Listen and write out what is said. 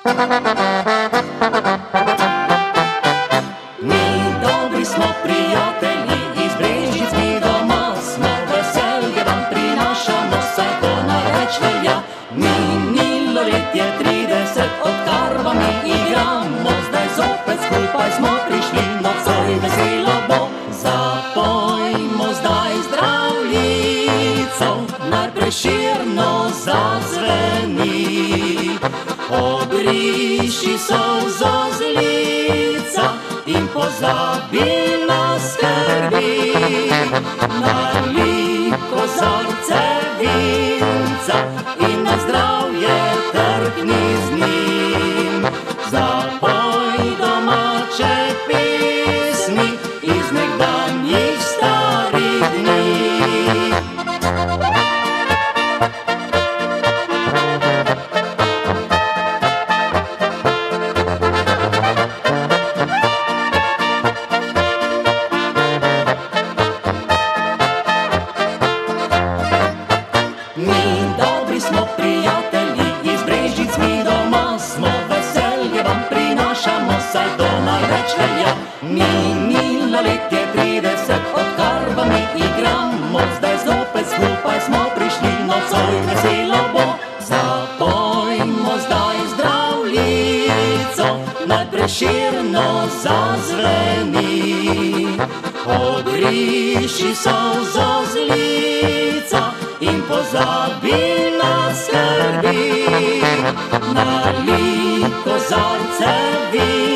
Mi dobri smo prijatelji, iz Brežic mi doma smo, veselje vam prinašamo, saj to največ velja. Minilo let je 30, odkar vam mi igramo, zdaj zopet skupaj smo prišli, nocoj veselo bo. Zapojmo zdaj Zdravljico, naj Prešerno zazveni. Obriši solzo z lica in pozabi na skrbi, nalij kozarce vinca in na zdravje trkni z njim. Zapoj domače pesmi iz nekdanjih starih dni. Mi dobri smo prijatelji, iz Brežic mi doma smo, veselje vam prinašamo, saj to največ velja. Minilo let je 30, odkar vam mi igramo, zdaj zopet skupaj smo prišli, nocoj veselo bo. Zapojmo zdaj Zdravljico, naj Prešerno zazveni. Obriši solzo z lica in pozabi na skrbi, nalij kozarce vinca